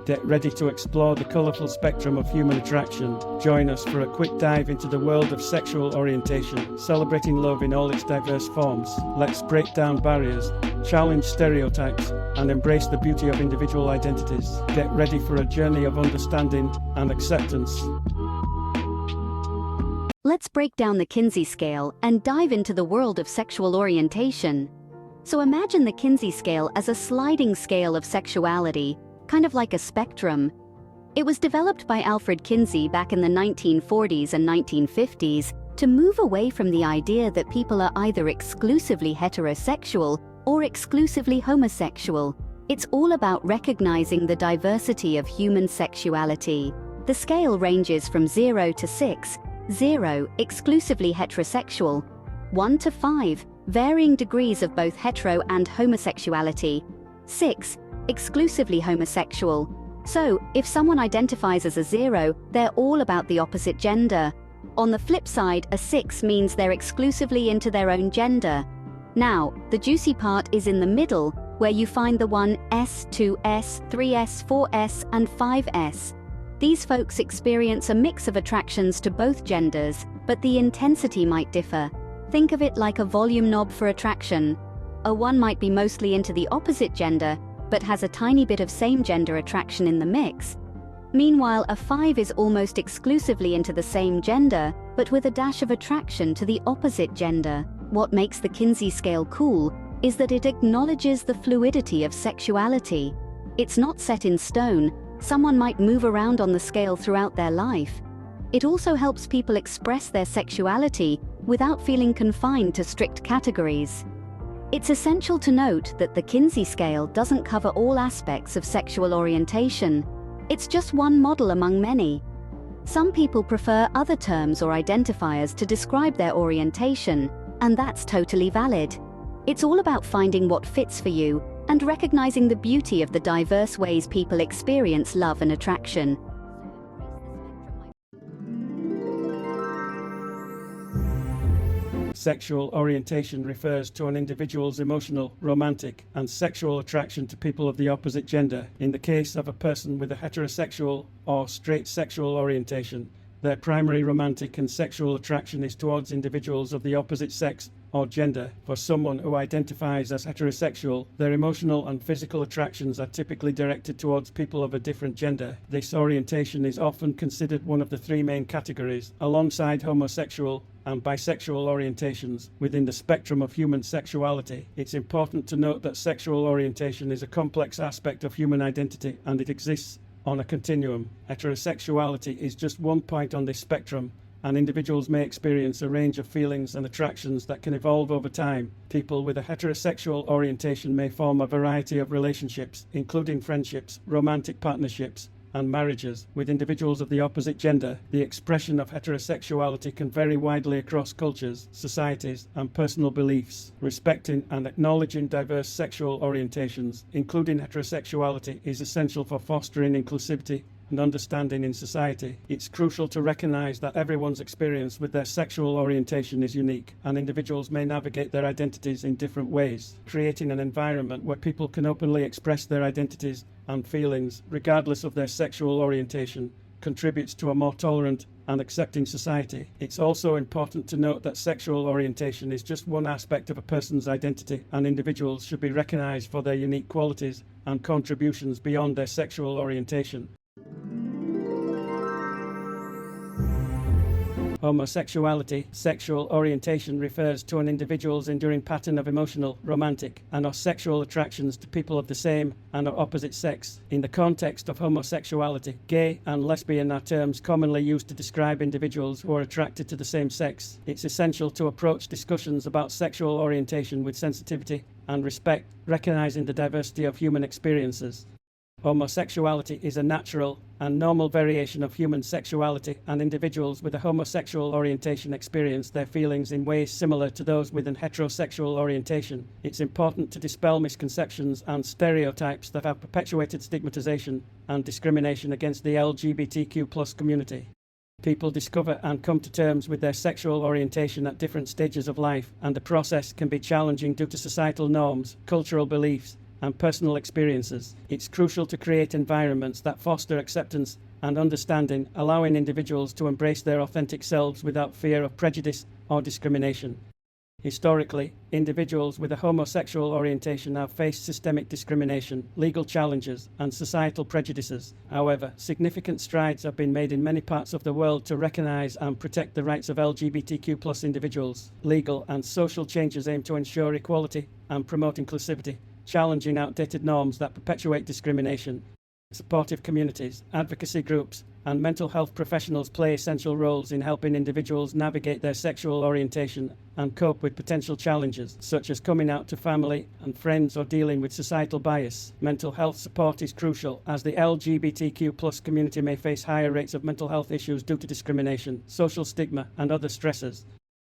Get ready to explore the colourful spectrum of human attraction. Join us for a quick dive into the world of sexual orientation, celebrating love in all its diverse forms. Let's break down barriers, challenge stereotypes, and embrace the beauty of individual identities. Get ready for a journey of understanding and acceptance. Let's break down the Kinsay Scale and dive into the world of sexual orientation. So imagine the Kinsay Scale as a sliding scale of sexuality, kind of like a spectrum. It was developed by Alfred Kinsey back in the 1940s and 1950s to move away from the idea that people are either exclusively heterosexual or exclusively homosexual. It's all about recognizing the diversity of human sexuality. The scale ranges from 0 to 6, 0, exclusively heterosexual, 1 to 5, varying degrees of both hetero and homosexuality, 6, exclusively homosexual. So, if someone identifies as a 0, they're all about the opposite gender. On the flip side, a 6 means they're exclusively into their own gender. Now, the juicy part is in the middle, where you find the 1S, 2S, 3S, 4S, and 5S. These folks experience a mix of attractions to both genders, but the intensity might differ. Think of it like a volume knob for attraction. A 1 might be mostly into the opposite gender, but has a tiny bit of same-gender attraction in the mix. Meanwhile, a 5 is almost exclusively into the same gender, but with a dash of attraction to the opposite gender. What makes the Kinsay Scale cool is that it acknowledges the fluidity of sexuality. It's not set in stone. Someone might move around on the scale throughout their life. It also helps people express their sexuality without feeling confined to strict categories. It's essential to note that the Kinsay Scale doesn't cover all aspects of sexual orientation. It's just one model among many. Some people prefer other terms or identifiers to describe their orientation, and that's totally valid. It's all about finding what fits for you and recognizing the beauty of the diverse ways people experience love and attraction. Sexual orientation refers to an individual's emotional, romantic, and sexual attraction to people of the opposite gender. In the case of a person with a heterosexual or straight sexual orientation, their primary romantic and sexual attraction is towards individuals of the opposite sex or gender. For someone who identifies as heterosexual, their emotional and physical attractions are typically directed towards people of a different gender. This orientation is often considered one of the three main categories, alongside homosexual and bisexual orientations within the spectrum of human sexuality. It's important to note that sexual orientation is a complex aspect of human identity, and it exists on a continuum. Heterosexuality is just one point on this spectrum, and individuals may experience a range of feelings and attractions that can evolve over time. People with a heterosexual orientation may form a variety of relationships, including friendships, romantic partnerships, and marriages. With individuals of the opposite gender, the expression of heterosexuality can vary widely across cultures, societies, and personal beliefs. Respecting and acknowledging diverse sexual orientations, including heterosexuality, is essential for fostering inclusivity and understanding in society. It's crucial to recognize that everyone's experience with their sexual orientation is unique, and individuals may navigate their identities in different ways. Creating an environment where people can openly express their identities and feelings, regardless of their sexual orientation, contributes to a more tolerant and accepting society. It's also important to note that sexual orientation is just one aspect of a person's identity, and individuals should be recognized for their unique qualities and contributions beyond their sexual orientation. Homosexuality. Sexual orientation refers to an individual's enduring pattern of emotional, romantic, and or sexual attractions to people of the same and or opposite sex. In the context of homosexuality, gay and lesbian are terms commonly used to describe individuals who are attracted to the same sex. It's essential to approach discussions about sexual orientation with sensitivity and respect, recognizing the diversity of human experiences. Homosexuality is a natural and normal variation of human sexuality, and individuals with a homosexual orientation experience their feelings in ways similar to those with an heterosexual orientation. It's important to dispel misconceptions and stereotypes that have perpetuated stigmatization and discrimination against the LGBTQ+ community. People discover and come to terms with their sexual orientation at different stages of life, and the process can be challenging due to societal norms, cultural beliefs, and personal experiences. It's crucial to create environments that foster acceptance and understanding, allowing individuals to embrace their authentic selves without fear of prejudice or discrimination. Historically, individuals with a homosexual orientation have faced systemic discrimination, legal challenges, and societal prejudices. However, significant strides have been made in many parts of the world to recognize and protect the rights of LGBTQ+ individuals. Legal and social changes aim to ensure equality and promote inclusivity, challenging outdated norms that perpetuate discrimination. Supportive communities, advocacy groups, and mental health professionals play essential roles in helping individuals navigate their sexual orientation and cope with potential challenges, such as coming out to family and friends or dealing with societal bias. Mental health support is crucial, as the LGBTQ+ community may face higher rates of mental health issues due to discrimination, social stigma, and other stressors.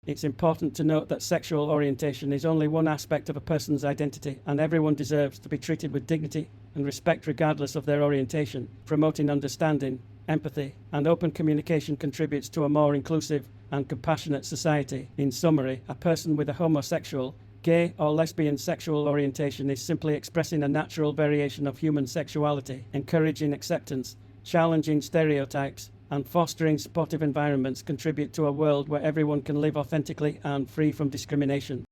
It's important to note that sexual orientation is only one aspect of a person's identity, and everyone deserves to be treated with dignity and respect regardless of their orientation. Promoting understanding, empathy, and open communication contributes to a more inclusive and compassionate society. In summary, a person with a homosexual, gay, or lesbian sexual orientation is simply expressing a natural variation of human sexuality, encouraging acceptance, challenging stereotypes, and fostering supportive environments contribute to a world where everyone can live authentically and free from discrimination.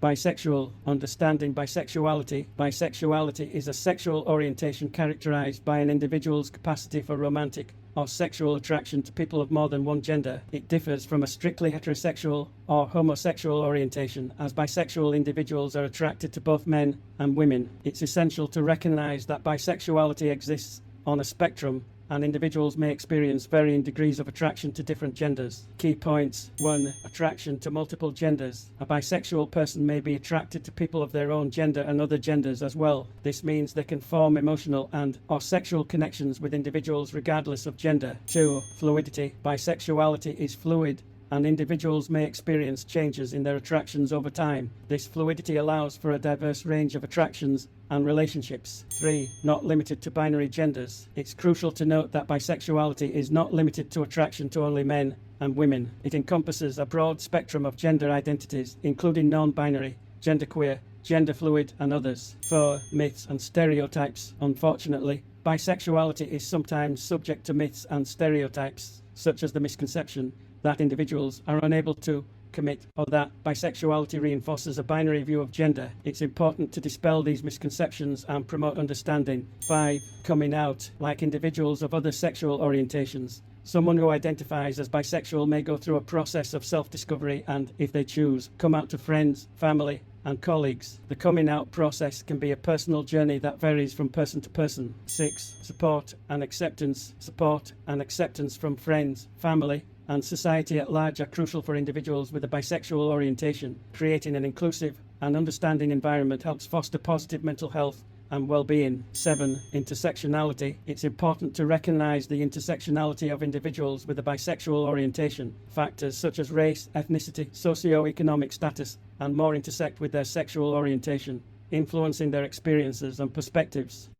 Bisexual. Understanding bisexuality. Bisexuality is a sexual orientation characterized by an individual's capacity for romantic or sexual attraction to people of more than one gender. It differs from a strictly heterosexual or homosexual orientation, as bisexual individuals are attracted to both men and women. It's essential to recognize that bisexuality exists on a spectrum, and individuals may experience varying degrees of attraction to different genders. Key points. 1. Attraction to multiple genders. A bisexual person may be attracted to people of their own gender and other genders as well. This means they can form emotional and/or sexual connections with individuals regardless of gender. 2. Fluidity. Bisexuality is fluid, and individuals may experience changes in their attractions over time. This fluidity allows for a diverse range of attractions and relationships. 3. Not limited to binary genders. It's crucial to note that bisexuality is not limited to attraction to only men and women. It encompasses a broad spectrum of gender identities, including non-binary, genderqueer, gender fluid, and others. 4. Myths and stereotypes. Unfortunately, bisexuality is sometimes subject to myths and stereotypes, such as the misconception that individuals are unable to commit, or that bisexuality reinforces a binary view of gender. It's important to dispel these misconceptions and promote understanding. 5. Coming out. Like individuals of other sexual orientations, someone who identifies as bisexual may go through a process of self-discovery and, if they choose, come out to friends, family, and colleagues. The coming out process can be a personal journey that varies from person to person. 6. Support and acceptance. Support and acceptance from friends, family, and society at large are crucial for individuals with a bisexual orientation. Creating an inclusive and understanding environment helps foster positive mental health and well-being. 7. Intersectionality. It's important to recognize the intersectionality of individuals with a bisexual orientation. Factors such as race, ethnicity, socio-economic status, and more intersect with their sexual orientation, influencing their experiences and perspectives.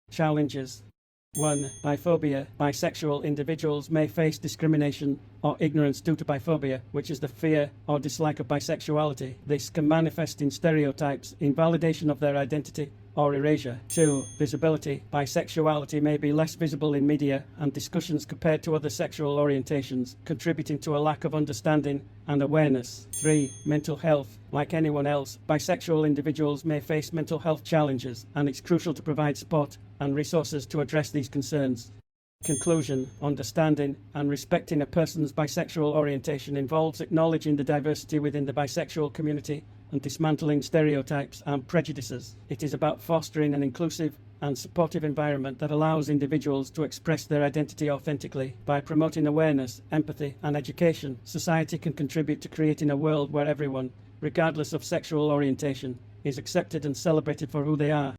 Challenges. 1. Biphobia. Bisexual individuals may face discrimination or ignorance due to biphobia, which is the fear or dislike of bisexuality. This can manifest in stereotypes, invalidation of their identity, or erasure. 2. Visibility. Bisexuality may be less visible in media and discussions compared to other sexual orientations, contributing to a lack of understanding and awareness. 3. Mental health. Like anyone else, bisexual individuals may face mental health challenges, and it's crucial to provide support and resources to address these concerns. Conclusion. Understanding and respecting a person's bisexual orientation involves acknowledging the diversity within the bisexual community and dismantling stereotypes and prejudices. It is about fostering an inclusive and supportive environment that allows individuals to express their identity authentically. By promoting awareness, empathy, and education, society can contribute to creating a world where everyone, regardless of sexual orientation, is accepted and celebrated for who they are.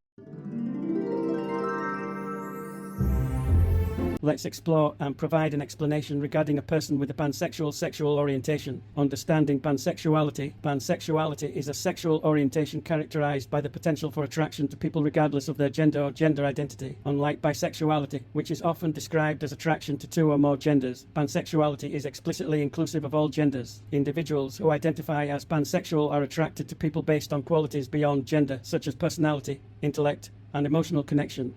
Let's explore and provide an explanation regarding a person with a pansexual sexual orientation. Understanding pansexuality. Pansexuality is a sexual orientation characterized by the potential for attraction to people regardless of their gender or gender identity. Unlike bisexuality, which is often described as attraction to two or more genders, pansexuality is explicitly inclusive of all genders. Individuals who identify as pansexual are attracted to people based on qualities beyond gender, such as personality, intellect, and emotional connection.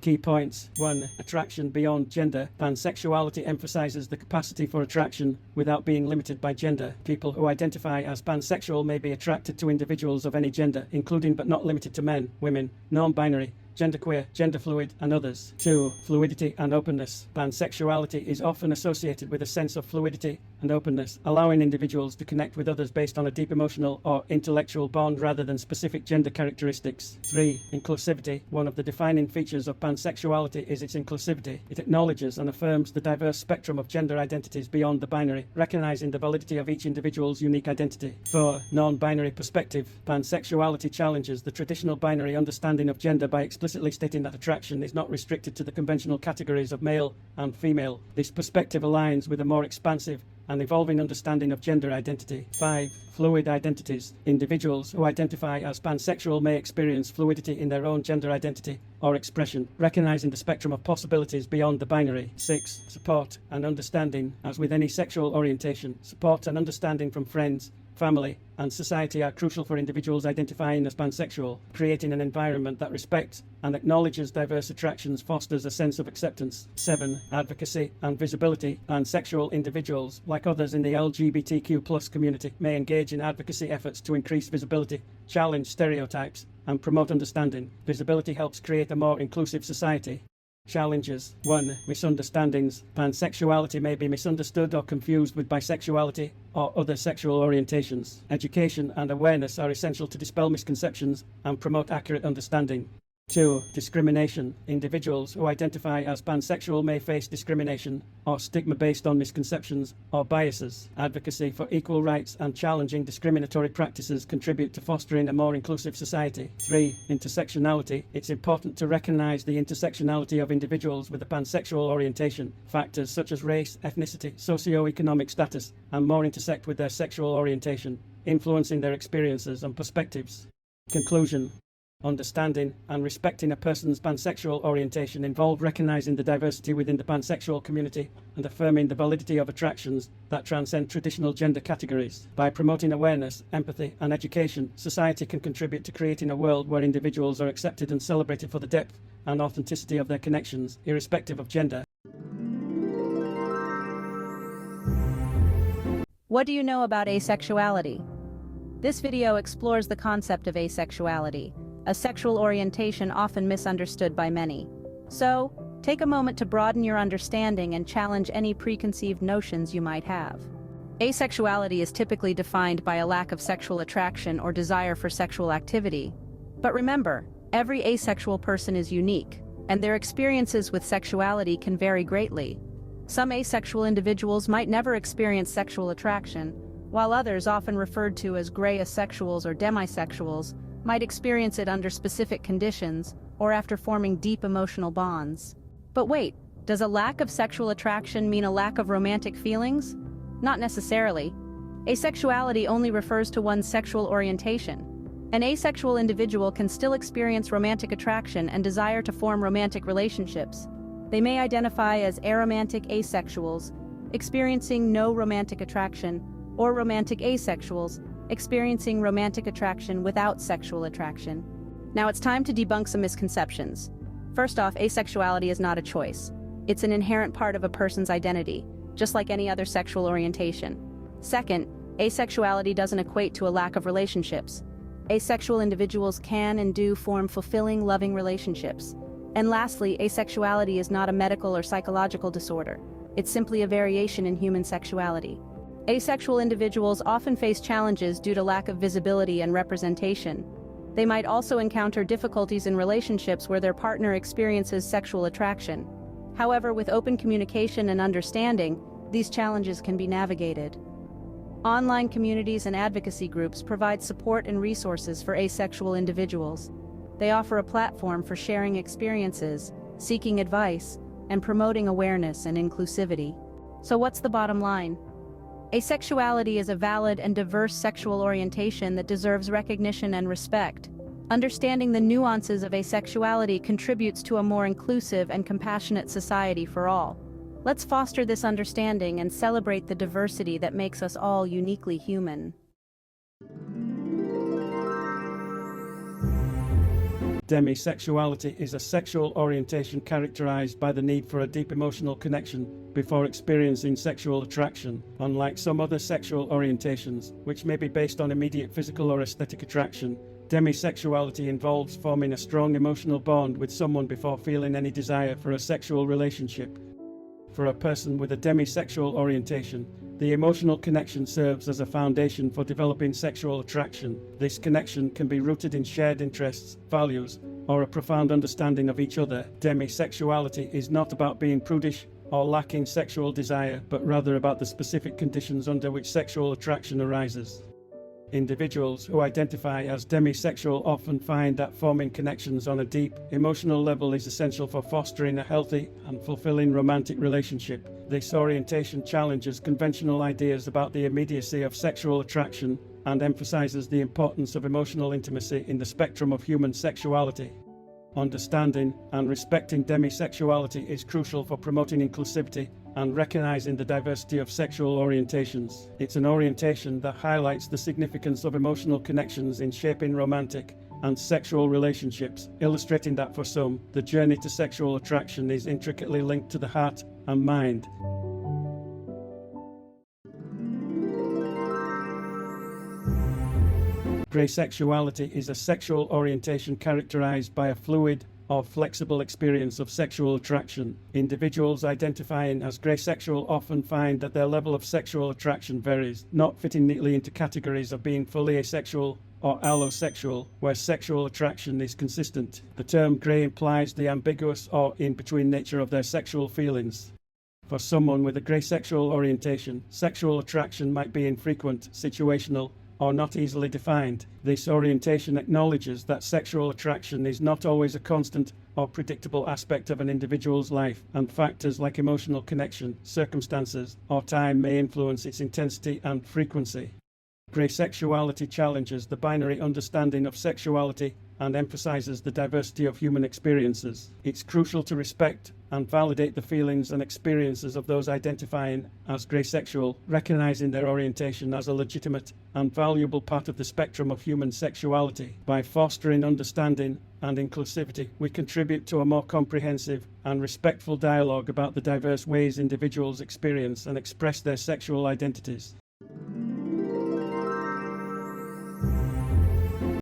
Key points. 1. Attraction beyond gender. Pansexuality emphasizes the capacity for attraction without being limited by gender. People who identify as pansexual may be attracted to individuals of any gender, including but not limited to men, women, non-binary, genderqueer, gender fluid, and others. 2. Fluidity and openness. Pansexuality is often associated with a sense of fluidity and openness, allowing individuals to connect with others based on a deep emotional or intellectual bond rather than specific gender characteristics. 3. Inclusivity. One of the defining features of pansexuality is its inclusivity. It acknowledges and affirms the diverse spectrum of gender identities beyond the binary, recognizing the validity of each individual's unique identity. 4. Non-binary perspective. Pansexuality challenges the traditional binary understanding of gender by explicitly stating that attraction is not restricted to the conventional categories of male and female. This perspective aligns with a more expansive and evolving understanding of gender identity. 5. Fluid identities. Individuals who identify as pansexual may experience fluidity in their own gender identity or expression, recognizing the spectrum of possibilities beyond the binary. 6. Support and understanding. As with any sexual orientation, support and understanding from friends, family, and society are crucial for individuals identifying as pansexual. Creating an environment that respects and acknowledges diverse attractions fosters a sense of acceptance. 7. Advocacy and visibility. Pansexual individuals, like others in the LGBTQ+ community, may engage in advocacy efforts to increase visibility, challenge stereotypes, and promote understanding. Visibility helps create a more inclusive society. Challenges. 1. Misunderstandings. Pansexuality may be misunderstood or confused with bisexuality or other sexual orientations. Education and awareness are essential to dispel misconceptions and promote accurate understanding. 2. Discrimination. Individuals who identify as pansexual may face discrimination or stigma based on misconceptions or biases. Advocacy for equal rights and challenging discriminatory practices contribute to fostering a more inclusive society. 3. Intersectionality. It's important to recognize the intersectionality of individuals with a pansexual orientation. Factors such as race, ethnicity, socioeconomic status, and more intersect with their sexual orientation, influencing their experiences and perspectives. Conclusion. Understanding and respecting a person's pansexual orientation involve recognizing the diversity within the pansexual community and affirming the validity of attractions that transcend traditional gender categories. By promoting awareness, empathy, and education, society can contribute to creating a world where individuals are accepted and celebrated for the depth and authenticity of their connections, irrespective of gender. What do you know about asexuality? This video explores the concept of asexuality, a sexual orientation often misunderstood by many. So, take a moment to broaden your understanding and challenge any preconceived notions you might have. Asexuality is typically defined by a lack of sexual attraction or desire for sexual activity. But remember, every asexual person is unique, and their experiences with sexuality can vary greatly. Some asexual individuals might never experience sexual attraction, while others, often referred to as Greysexuals or Demisexuals, might experience it under specific conditions or after forming deep emotional bonds. But wait, does a lack of sexual attraction mean a lack of romantic feelings? Not necessarily. Asexuality only refers to one's sexual orientation. An asexual individual can still experience romantic attraction and desire to form romantic relationships. They may identify as aromantic asexuals, experiencing no romantic attraction, or romantic asexuals, experiencing romantic attraction without sexual attraction. Now it's time to debunk some misconceptions. First off, asexuality is not a choice. It's an inherent part of a person's identity, just like any other sexual orientation. Second, asexuality doesn't equate to a lack of relationships. Asexual individuals can and do form fulfilling, loving relationships. And lastly, asexuality is not a medical or psychological disorder. It's simply a variation in human sexuality. Asexual individuals often face challenges due to lack of visibility and representation. They might also encounter difficulties in relationships where their partner experiences sexual attraction. However, with open communication and understanding, these challenges can be navigated. Online communities and advocacy groups provide support and resources for asexual individuals. They offer a platform for sharing experiences, seeking advice, and promoting awareness and inclusivity. So what's the bottom line? Asexuality is a valid and diverse sexual orientation that deserves recognition and respect. Understanding the nuances of asexuality contributes to a more inclusive and compassionate society for all. Let's foster this understanding and celebrate the diversity that makes us all uniquely human. Demisexuality is a sexual orientation characterized by the need for a deep emotional connection before experiencing sexual attraction. Unlike some other sexual orientations, which may be based on immediate physical or aesthetic attraction, demisexuality involves forming a strong emotional bond with someone before feeling any desire for a sexual relationship. For a person with a demisexual orientation, the emotional connection serves as a foundation for developing sexual attraction. This connection can be rooted in shared interests, values, or a profound understanding of each other. Demisexuality is not about being prudish or lacking sexual desire, but rather about the specific conditions under which sexual attraction arises. Individuals who identify as demisexual often find that forming connections on a deep, emotional level is essential for fostering a healthy and fulfilling romantic relationship. This orientation challenges conventional ideas about the immediacy of sexual attraction and emphasizes the importance of emotional intimacy in the spectrum of human sexuality. Understanding and respecting demisexuality is crucial for promoting inclusivity and recognizing the diversity of sexual orientations. It's an orientation that highlights the significance of emotional connections in shaping romantic and sexual relationships, illustrating that for some, the journey to sexual attraction is intricately linked to the heart and mind. Greysexuality is a sexual orientation characterized by a fluid or flexible experience of sexual attraction. Individuals identifying as greysexual often find that their level of sexual attraction varies, not fitting neatly into categories of being fully asexual or allosexual, where sexual attraction is consistent. The term grey implies the ambiguous or in-between nature of their sexual feelings. For someone with a greysexual orientation, sexual attraction might be infrequent, situational, or not easily defined. This orientation acknowledges that sexual attraction is not always a constant or predictable aspect of an individual's life, and factors like emotional connection, circumstances, or time may influence its intensity and frequency. Greysexuality challenges the binary understanding of sexuality and emphasizes the diversity of human experiences. It's crucial to respect and validate the feelings and experiences of those identifying as greysexual, recognizing their orientation as a legitimate and valuable part of the spectrum of human sexuality. By fostering understanding and inclusivity, we contribute to a more comprehensive and respectful dialogue about the diverse ways individuals experience and express their sexual identities.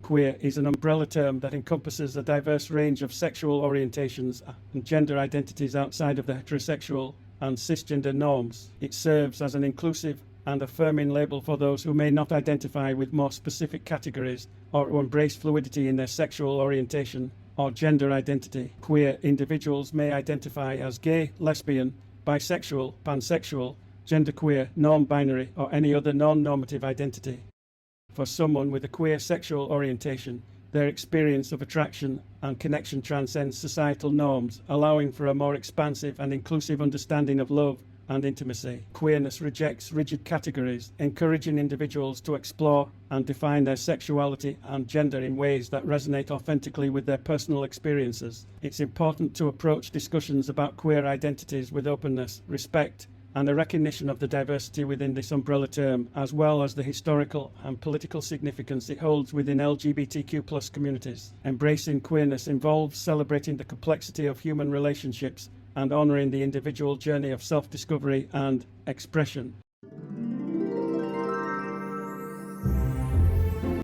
Queer is an umbrella term that encompasses a diverse range of sexual orientations and gender identities outside of the heterosexual and cisgender norms. It serves as an inclusive and affirming label for those who may not identify with more specific categories or who embrace fluidity in their sexual orientation or gender identity. Queer individuals may identify as gay, lesbian, bisexual, pansexual, genderqueer, non-binary, or any other non-normative identity. For someone with a queer sexual orientation, their experience of attraction and connection transcends societal norms, allowing for a more expansive and inclusive understanding of love and intimacy. Queerness rejects rigid categories, encouraging individuals to explore and define their sexuality and gender in ways that resonate authentically with their personal experiences. It's important to approach discussions about queer identities with openness, respect, and a recognition of the diversity within this umbrella term, as well as the historical and political significance it holds within LGBTQ+ communities. Embracing queerness involves celebrating the complexity of human relationships and honoring the individual journey of self-discovery and expression.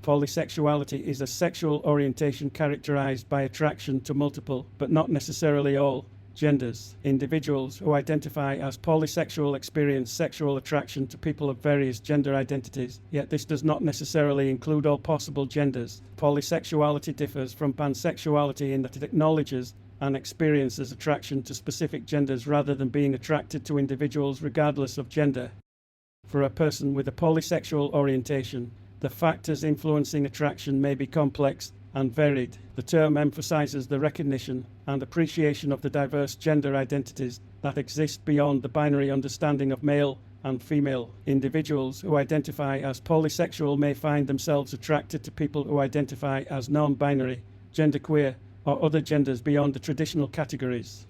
Polysexuality is a sexual orientation characterized by attraction to multiple, but not necessarily all, genders. Individuals who identify as polysexual experience sexual attraction to people of various gender identities, yet this does not necessarily include all possible genders. Polysexuality differs from pansexuality in that it acknowledges and experiences attraction to specific genders rather than being attracted to individuals regardless of gender. For a person with a polysexual orientation, the factors influencing attraction may be complex and varied. The term emphasizes the recognition and appreciation of the diverse gender identities that exist beyond the binary understanding of male and female. Individuals who identify as polysexual may find themselves attracted to people who identify as non-binary, genderqueer, or other genders beyond the traditional categories.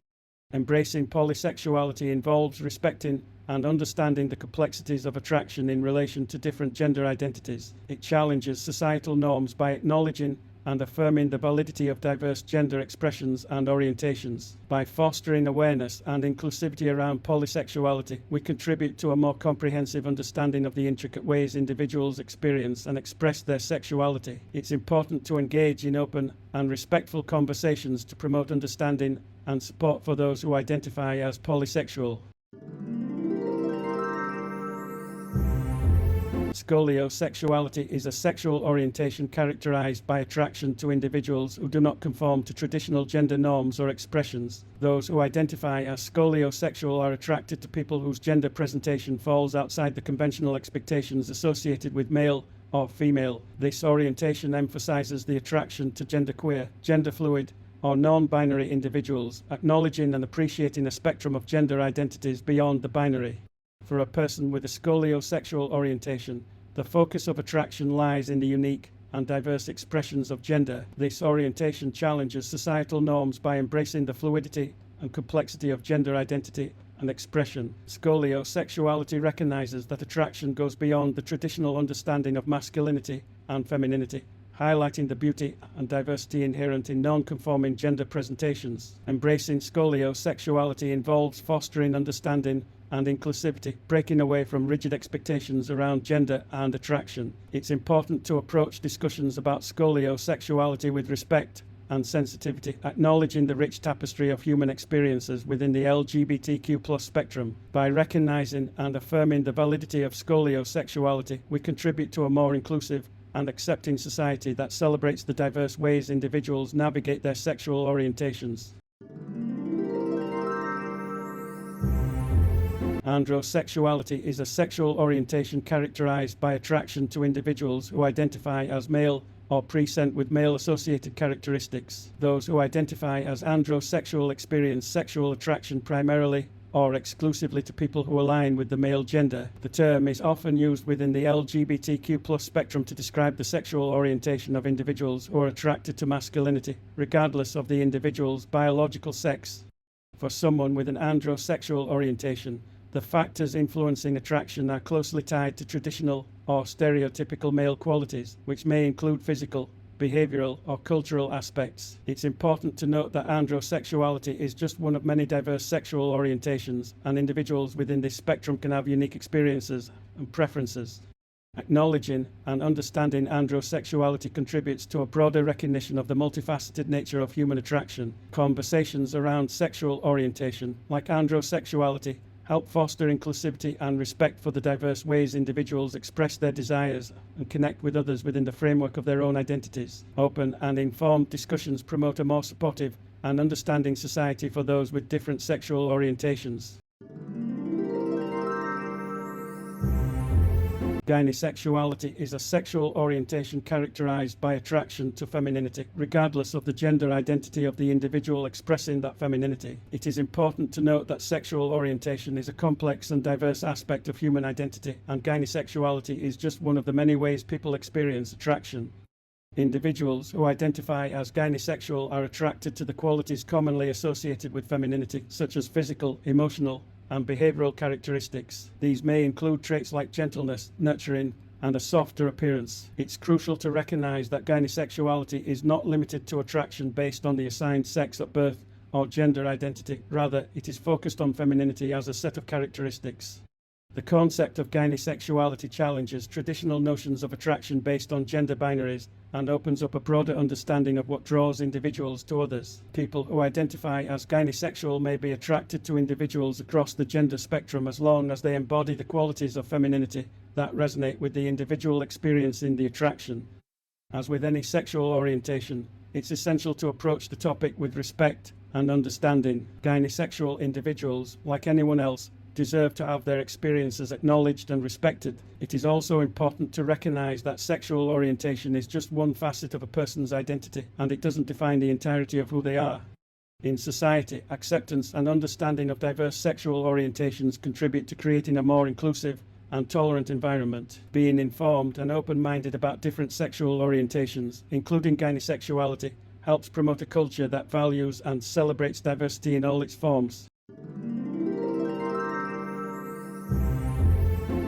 Embracing polysexuality involves respecting and understanding the complexities of attraction in relation to different gender identities. It challenges societal norms by acknowledging and affirming the validity of diverse gender expressions and orientations. By fostering awareness and inclusivity around polysexuality, we contribute to a more comprehensive understanding of the intricate ways individuals experience and express their sexuality. It's important to engage in open and respectful conversations to promote understanding and support for those who identify as polysexual. Skoliosexuality is a sexual orientation characterized by attraction to individuals who do not conform to traditional gender norms or expressions. Those who identify as skoliosexual are attracted to people whose gender presentation falls outside the conventional expectations associated with male or female. This orientation emphasizes the attraction to genderqueer, gender fluid, or non-binary individuals, acknowledging and appreciating a spectrum of gender identities beyond the binary. For a person with a skoliosexual orientation, the focus of attraction lies in the unique and diverse expressions of gender. This orientation challenges societal norms by embracing the fluidity and complexity of gender identity and expression. Skoliosexuality recognizes that attraction goes beyond the traditional understanding of masculinity and femininity, highlighting the beauty and diversity inherent in non-conforming gender presentations. Embracing skoliosexuality involves fostering understanding and inclusivity, breaking away from rigid expectations around gender and attraction. It's important to approach discussions about skoliosexuality with respect and sensitivity, acknowledging the rich tapestry of human experiences within the LGBTQ+ spectrum. By recognizing and affirming the validity of skoliosexuality, we contribute to a more inclusive and accepting society that celebrates the diverse ways individuals navigate their sexual orientations. Androsexuality is a sexual orientation characterized by attraction to individuals who identify as male or present with male-associated characteristics. Those who identify as androsexual experience sexual attraction primarily or exclusively to people who align with the male gender. The term is often used within the LGBTQ+ spectrum to describe the sexual orientation of individuals who are attracted to masculinity, regardless of the individual's biological sex. For someone with an androsexual orientation, the factors influencing attraction are closely tied to traditional or stereotypical male qualities, which may include physical, behavioral, or cultural aspects. It's important to note that androsexuality is just one of many diverse sexual orientations, and individuals within this spectrum can have unique experiences and preferences. Acknowledging and understanding androsexuality contributes to a broader recognition of the multifaceted nature of human attraction. Conversations around sexual orientation, like androsexuality, help foster inclusivity and respect for the diverse ways individuals express their desires and connect with others within the framework of their own identities. Open and informed discussions promote a more supportive and understanding society for those with different sexual orientations. Gynosexuality is a sexual orientation characterized by attraction to femininity, regardless of the gender identity of the individual expressing that femininity. It is important to note that sexual orientation is a complex and diverse aspect of human identity, and gynosexuality is just one of the many ways people experience attraction. Individuals who identify as gynosexual are attracted to the qualities commonly associated with femininity, such as physical, emotional, and behavioral characteristics. These may include traits like gentleness, nurturing, and a softer appearance. It's crucial to recognize that gynosexuality is not limited to attraction based on the assigned sex at birth or gender identity. Rather, it is focused on femininity as a set of characteristics. The concept of gynosexuality challenges traditional notions of attraction based on gender binaries and opens up a broader understanding of what draws individuals to others. People who identify as gynosexual may be attracted to individuals across the gender spectrum as long as they embody the qualities of femininity that resonate with the individual experiencing the attraction. As with any sexual orientation, it's essential to approach the topic with respect and understanding. Gynosexual individuals, like anyone else, deserve to have their experiences acknowledged and respected. It is also important to recognize that sexual orientation is just one facet of a person's identity, and it doesn't define the entirety of who they are. In society, acceptance and understanding of diverse sexual orientations contribute to creating a more inclusive and tolerant environment. Being informed and open-minded about different sexual orientations, including gynosexuality, helps promote a culture that values and celebrates diversity in all its forms.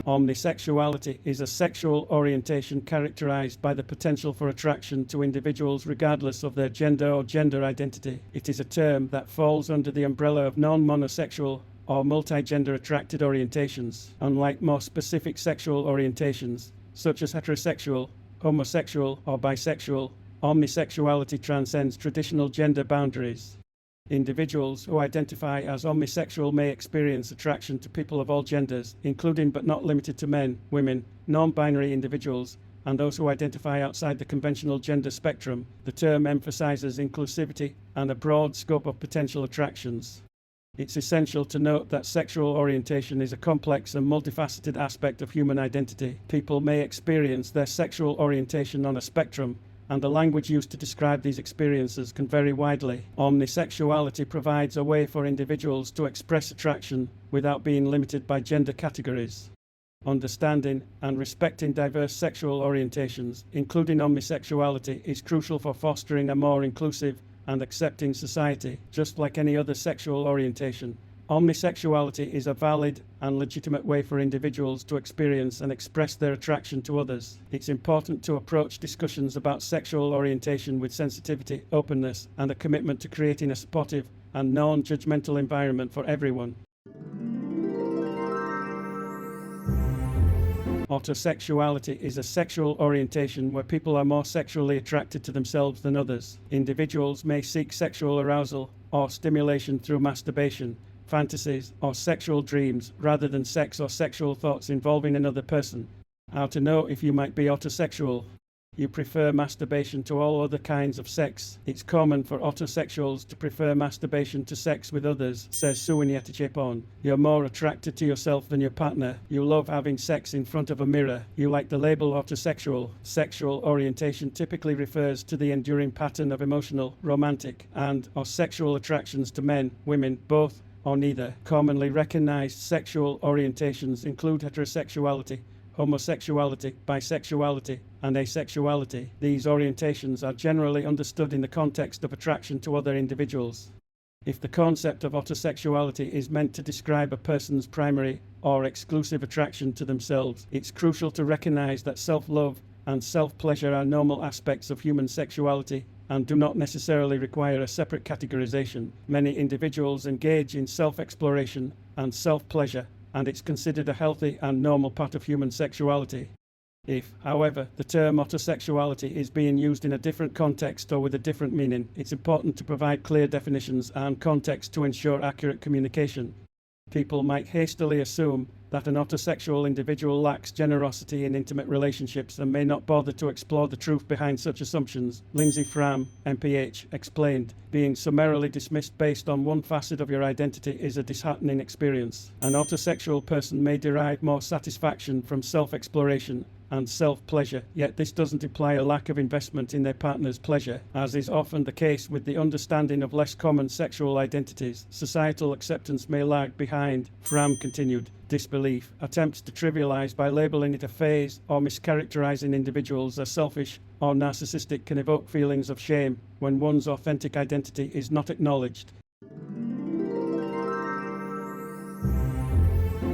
Omnisexuality is a sexual orientation characterized by the potential for attraction to individuals regardless of their gender or gender identity. It is a term that falls under the umbrella of non-monosexual or multi-gender attracted orientations. Unlike more specific sexual orientations, such as heterosexual, homosexual, or bisexual, omnisexuality transcends traditional gender boundaries. Individuals who identify as omnisexual may experience attraction to people of all genders, including but not limited to men, women, non-binary individuals, and those who identify outside the conventional gender spectrum. The term emphasizes inclusivity and a broad scope of potential attractions. It's essential to note that sexual orientation is a complex and multifaceted aspect of human identity. People may experience their sexual orientation on a spectrum, and the language used to describe these experiences can vary widely. Omnisexuality provides a way for individuals to express attraction without being limited by gender categories. Understanding and respecting diverse sexual orientations, including omnisexuality, is crucial for fostering a more inclusive and accepting society. Just like any other sexual orientation, omnisexuality is a valid and legitimate way for individuals to experience and express their attraction to others. It's important to approach discussions about sexual orientation with sensitivity, openness, and a commitment to creating a supportive and non-judgmental environment for everyone. Autosexuality is a sexual orientation where people are more sexually attracted to themselves than others. Individuals may seek sexual arousal or stimulation through masturbation, fantasies, or sexual dreams rather than sex or sexual thoughts involving another person. How to know if you might be autosexual? You prefer masturbation to all other kinds of sex. It's common for autosexuals to prefer masturbation to sex with others, says Suinyatachepon. You're more attracted to yourself than your partner. You love having sex in front of a mirror. You like the label autosexual. Sexual orientation typically refers to the enduring pattern of emotional, romantic, and/or sexual attractions to men, women, both, or neither. Commonly recognized sexual orientations include heterosexuality, homosexuality, bisexuality, and asexuality. These orientations are generally understood in the context of attraction to other individuals. If the concept of autosexuality is meant to describe a person's primary or exclusive attraction to themselves, it's crucial to recognize that self-love and self-pleasure are normal aspects of human sexuality and do not necessarily require a separate categorization. Many individuals engage in self-exploration and self-pleasure, and it's considered a healthy and normal part of human sexuality. If, however, the term autosexuality is being used in a different context or with a different meaning, it's important to provide clear definitions and context to ensure accurate communication. People might hastily assume that an autosexual individual lacks generosity in intimate relationships and may not bother to explore the truth behind such assumptions. Lindsay Fram, MPH, explained, being summarily dismissed based on one facet of your identity is a disheartening experience. An autosexual person may derive more satisfaction from self-exploration and self-pleasure, yet this doesn't imply a lack of investment in their partner's pleasure. As is often the case with the understanding of less common sexual identities, societal acceptance may lag behind. Fram continued, disbelief, attempts to trivialize by labeling it a phase or mischaracterizing individuals as selfish or narcissistic can evoke feelings of shame when one's authentic identity is not acknowledged.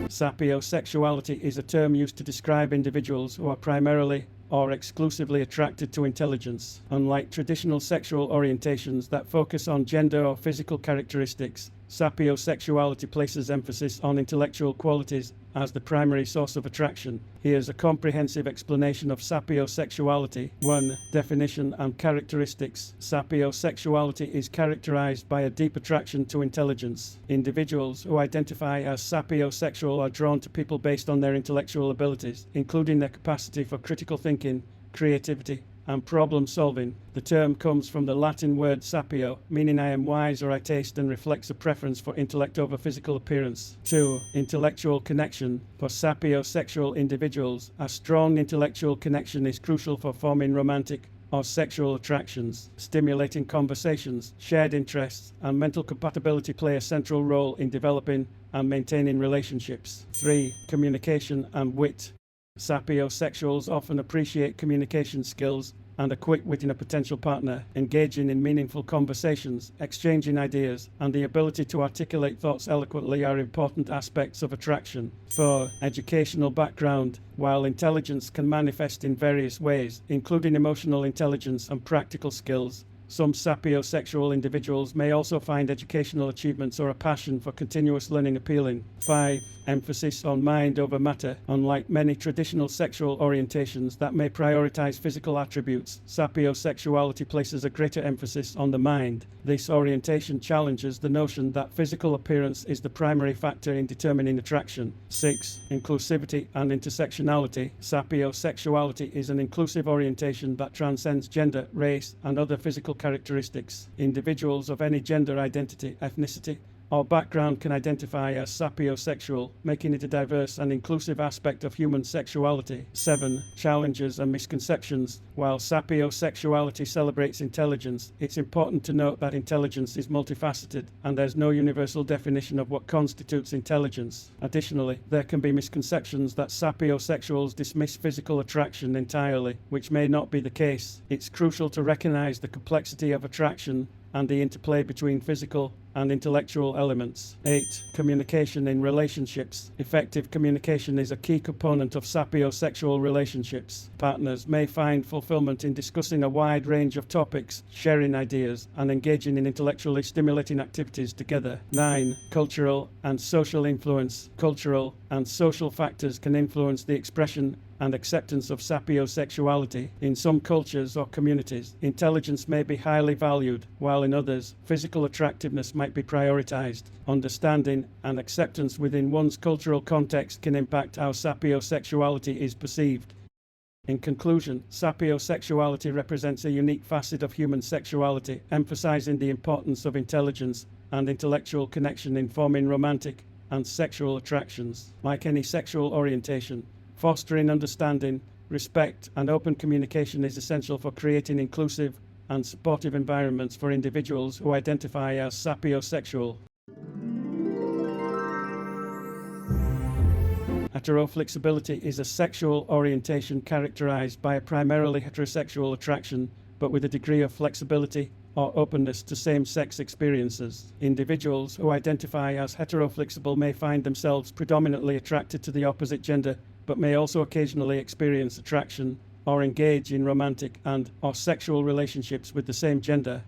Sepiosexuality is a term used to describe individuals who are primarily or exclusively attracted to intelligence. Unlike traditional sexual orientations that focus on gender or physical characteristics, Sepiosexuality places emphasis on intellectual qualities as the primary source of attraction. Here's a comprehensive explanation of Sepiosexuality. 1. Definition and characteristics. Sepiosexuality is characterized by a deep attraction to intelligence. Individuals who identify as sapiosexual are drawn to people based on their intellectual abilities, including their capacity for critical thinking, creativity, and problem solving. The term comes from the Latin word sapio, meaning I am wise or I taste, and reflects a preference for intellect over physical appearance. 2. Intellectual connection. For sapiosexual individuals, a strong intellectual connection is crucial for forming romantic or sexual attractions. Stimulating conversations, shared interests, and mental compatibility play a central role in developing and maintaining relationships. 3. Communication and wit. Sapiosexuals often appreciate communication skills and are quick-witted in a potential partner, engaging in meaningful conversations, exchanging ideas, and the ability to articulate thoughts eloquently are important aspects of attraction. 4. Educational background. While intelligence can manifest in various ways, including emotional intelligence and practical skills, some sapiosexual individuals may also find educational achievements or a passion for continuous learning appealing. 5. Emphasis on mind over matter. Unlike many traditional sexual orientations that may prioritize physical attributes, sapiosexuality places a greater emphasis on the mind. This orientation challenges the notion that physical appearance is the primary factor in determining attraction. 6. Inclusivity and intersectionality. Sapiosexuality is an inclusive orientation that transcends gender, race, and other physical characteristics. Individuals of any gender identity, ethnicity, or background can identify as sapiosexual, making it a diverse and inclusive aspect of human sexuality. 7. Challenges and misconceptions. While sapiosexuality celebrates intelligence, it's important to note that intelligence is multifaceted, and there's no universal definition of what constitutes intelligence. Additionally, there can be misconceptions that sapiosexuals dismiss physical attraction entirely, which may not be the case. It's crucial to recognize the complexity of attraction and the interplay between physical and intellectual elements. 8. Communication in relationships. Effective communication is a key component of sapiosexual relationships. Partners may find fulfillment in discussing a wide range of topics, sharing ideas, and engaging in intellectually stimulating activities together. 9. Cultural and social influence. Cultural and social factors can influence the expression and acceptance of sapiosexuality. In some cultures or communities, intelligence may be highly valued, while in others, physical attractiveness might be prioritized. Understanding and acceptance within one's cultural context can impact how sapiosexuality is perceived. In conclusion, sapiosexuality represents a unique facet of human sexuality, emphasizing the importance of intelligence and intellectual connection in forming romantic and sexual attractions. Like any sexual orientation, fostering understanding, respect, and open communication is essential for creating inclusive and supportive environments for individuals who identify as sapiosexual. Heteroflexibility is a sexual orientation characterized by a primarily heterosexual attraction, but with a degree of flexibility or openness to same-sex experiences. Individuals who identify as heteroflexible may find themselves predominantly attracted to the opposite gender, but may also occasionally experience attraction or engage in romantic and/or sexual relationships with the same gender.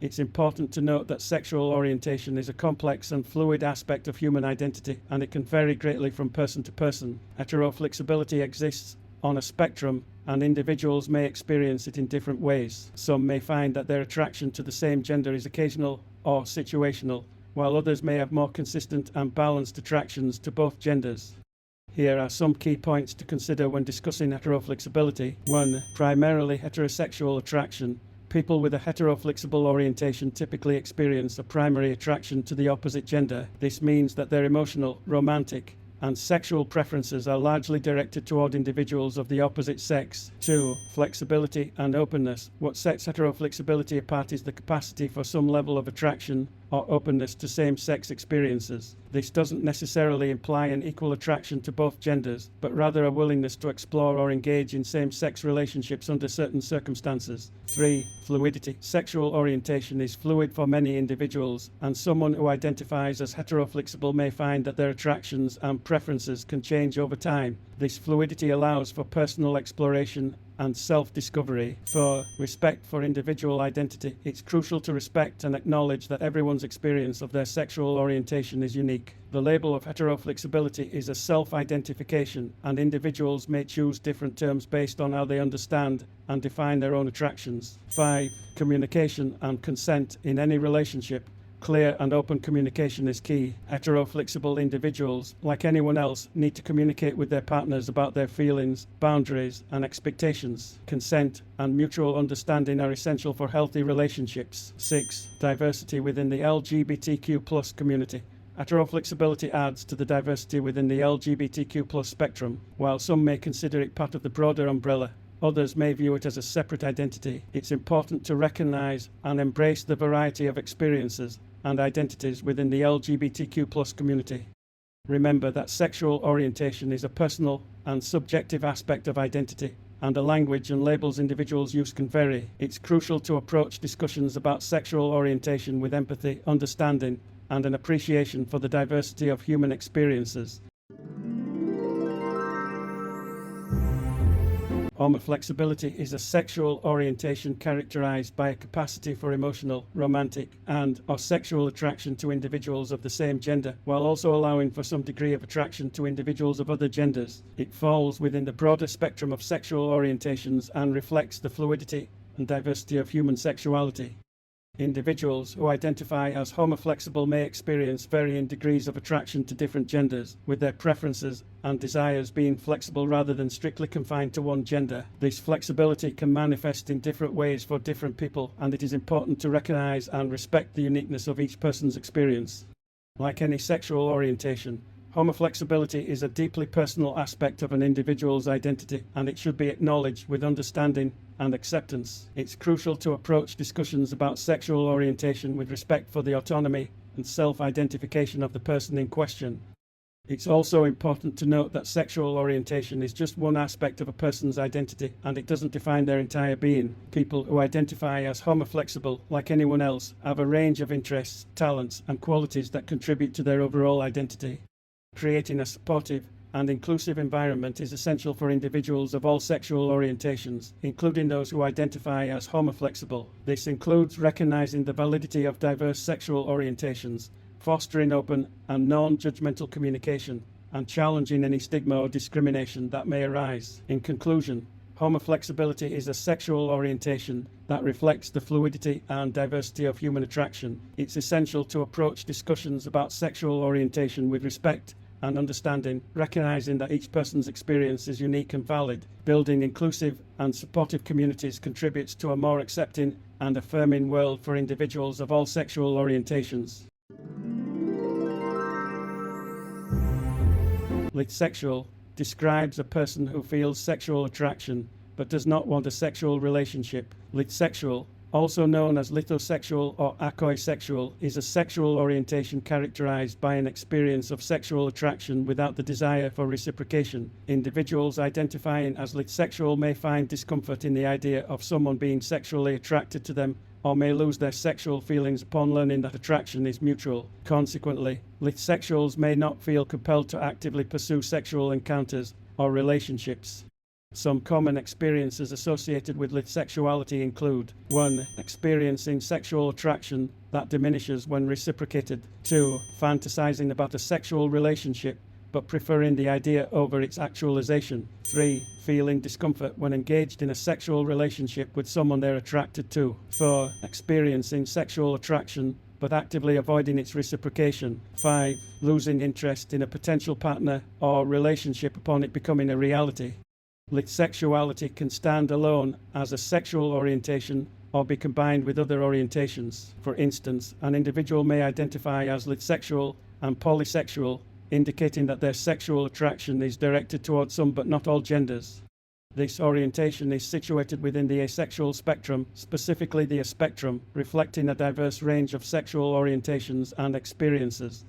It's important to note that sexual orientation is a complex and fluid aspect of human identity, and it can vary greatly from person to person. Heteroflexibility exists on a spectrum, and individuals may experience it in different ways. Some may find that their attraction to the same gender is occasional or situational, while others may have more consistent and balanced attractions to both genders. Here are some key points to consider when discussing heteroflexibility. 1. Primarily heterosexual attraction. People with a heteroflexible orientation typically experience a primary attraction to the opposite gender. This means that their emotional, romantic, and sexual preferences are largely directed toward individuals of the opposite sex. 2. Flexibility and openness. What sets heteroflexibility apart is the capacity for some level of attraction or openness to same-sex experiences. This doesn't necessarily imply an equal attraction to both genders, but rather a willingness to explore or engage in same-sex relationships under certain circumstances. 3. Fluidity. Sexual orientation is fluid for many individuals, and someone who identifies as heteroflexible may find that their attractions and preferences can change over time. This fluidity allows for personal exploration and self-discovery. 4. Respect for individual identity. It's crucial to respect and acknowledge that everyone's experience of their sexual orientation is unique. The label of heteroflexibility is a self-identification, and individuals may choose different terms based on how they understand and define their own attractions. 5. Communication and consent. In any relationship, clear and open communication is key. Heteroflexible individuals, like anyone else, need to communicate with their partners about their feelings, boundaries, and expectations. Consent and mutual understanding are essential for healthy relationships. 6. Diversity within the LGBTQ+ community. Heteroflexibility adds to the diversity within the LGBTQ+ spectrum. While some may consider it part of the broader umbrella, others may view it as a separate identity. It's important to recognize and embrace the variety of experiences and identities within the LGBTQ+ community. Remember that sexual orientation is a personal and subjective aspect of identity, and the language and labels individuals use can vary. It's crucial to approach discussions about sexual orientation with empathy, understanding, and an appreciation for the diversity of human experiences. Homoflexibility is a sexual orientation characterized by a capacity for emotional, romantic, and/or sexual attraction to individuals of the same gender, while also allowing for some degree of attraction to individuals of other genders. It falls within the broader spectrum of sexual orientations and reflects the fluidity and diversity of human sexuality. Individuals who identify as homoflexible may experience varying degrees of attraction to different genders, with their preferences and desires being flexible rather than strictly confined to one gender. This flexibility can manifest in different ways for different people, and it is important to recognize and respect the uniqueness of each person's experience. Like any sexual orientation, homoflexibility is a deeply personal aspect of an individual's identity, and it should be acknowledged with understanding and acceptance. It's crucial to approach discussions about sexual orientation with respect for the autonomy and self-identification of the person in question. It's also important to note that sexual orientation is just one aspect of a person's identity, and it doesn't define their entire being. People who identify as homoflexible, like anyone else, have a range of interests, talents, and qualities that contribute to their overall identity. Creating a supportive and inclusive environment is essential for individuals of all sexual orientations, including those who identify as homoflexible. This includes recognizing the validity of diverse sexual orientations, fostering open and non-judgmental communication, and challenging any stigma or discrimination that may arise. In conclusion, homoflexibility is a sexual orientation that reflects the fluidity and diversity of human attraction. It's essential to approach discussions about sexual orientation with respect and understanding, recognizing that each person's experience is unique and valid. Building inclusive and supportive communities contributes to a more accepting and affirming world for individuals of all sexual orientations. Lithsexual describes a person who feels sexual attraction but does not want a sexual relationship. Lithsexual, also known as lithosexual or acoisexual, is a sexual orientation characterized by an experience of sexual attraction without the desire for reciprocation. Individuals identifying as lithsexual may find discomfort in the idea of someone being sexually attracted to them, or may lose their sexual feelings upon learning that attraction is mutual. Consequently, lithsexuals may not feel compelled to actively pursue sexual encounters or relationships. Some common experiences associated with lithsexuality include: 1. Experiencing sexual attraction that diminishes when reciprocated. 2. Fantasizing about a sexual relationship but preferring the idea over its actualization. 3. Feeling discomfort when engaged in a sexual relationship with someone they're attracted to. 4. Experiencing sexual attraction but actively avoiding its reciprocation. 5. Losing interest in a potential partner or relationship upon it becoming a reality. Lithsexuality can stand alone as a sexual orientation or be combined with other orientations. For instance, an individual may identify as lithsexual and polysexual, indicating that their sexual attraction is directed towards some but not all genders. This orientation is situated within the asexual spectrum, specifically the spectrum, reflecting a diverse range of sexual orientations and experiences.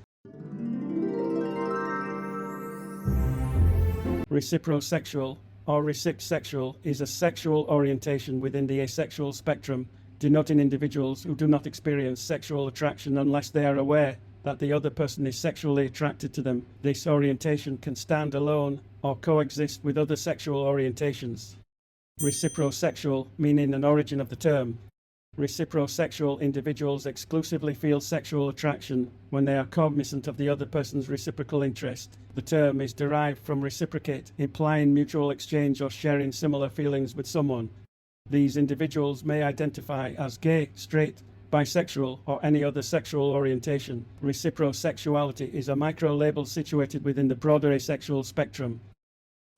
Reciprosexual or Reciprosexual is a sexual orientation within the asexual spectrum, denoting individuals who do not experience sexual attraction unless they are aware that the other person is sexually attracted to them. This orientation can stand alone or coexist with other sexual orientations. Reciprosexual, meaning an origin of the term. Reciprosexual individuals exclusively feel sexual attraction when they are cognizant of the other person's reciprocal interest. The term is derived from reciprocate, implying mutual exchange or sharing similar feelings with someone. These individuals may identify as gay, straight, bisexual, or any other sexual orientation. Reciprosexuality is a micro-label situated within the broader asexual spectrum.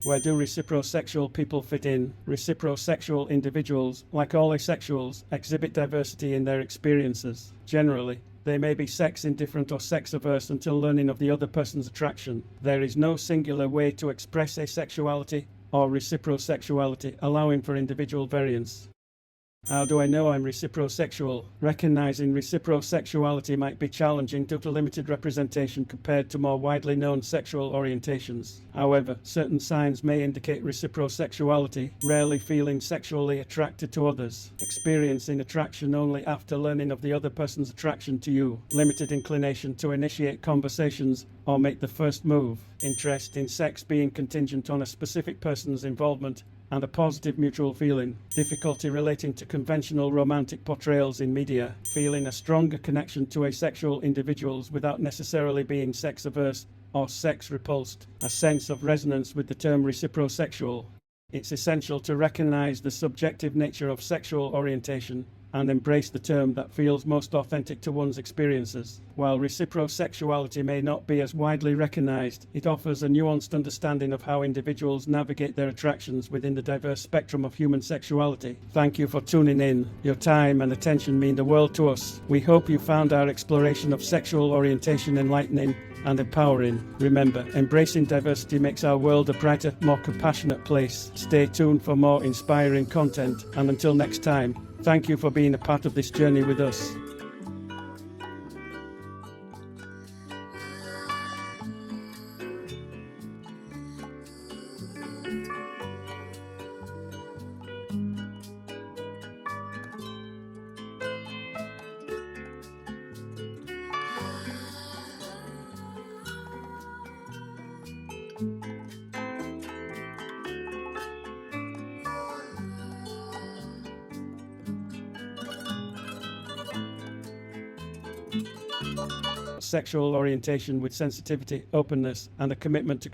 Where do reciprosexual people fit in? Reciprosexual individuals, like all asexuals, exhibit diversity in their experiences. Generally, they may be sex indifferent or sex averse until learning of the other person's attraction. There is no singular way to express asexuality or reciprosexuality, allowing for individual variance. How do I know I'm reciprosexual? Recognizing reciprosexuality might be challenging due to limited representation compared to more widely known sexual orientations. However, certain signs may indicate reciprosexuality: rarely feeling sexually attracted to others, experiencing attraction only after learning of the other person's attraction to you, limited inclination to initiate conversations or make the first move, interest in sex being contingent on a specific person's involvement, and a positive mutual feeling, difficulty relating to conventional romantic portrayals in media, feeling a stronger connection to asexual individuals without necessarily being sex averse or sex repulsed, a sense of resonance with the term reciprosexual. It's essential to recognize the subjective nature of sexual orientation and embrace the term that feels most authentic to one's experiences. While reciprosexuality may not be as widely recognized, it offers a nuanced understanding of how individuals navigate their attractions within the diverse spectrum of human sexuality. Thank you for tuning in. Your time and attention mean the world to us. We hope you found our exploration of sexual orientation enlightening and empowering. Remember, embracing diversity makes our world a brighter, more compassionate place. Stay tuned for more inspiring content, and until next time, thank you for being a part of this journey with us. Sexual orientation with sensitivity, openness, and a commitment to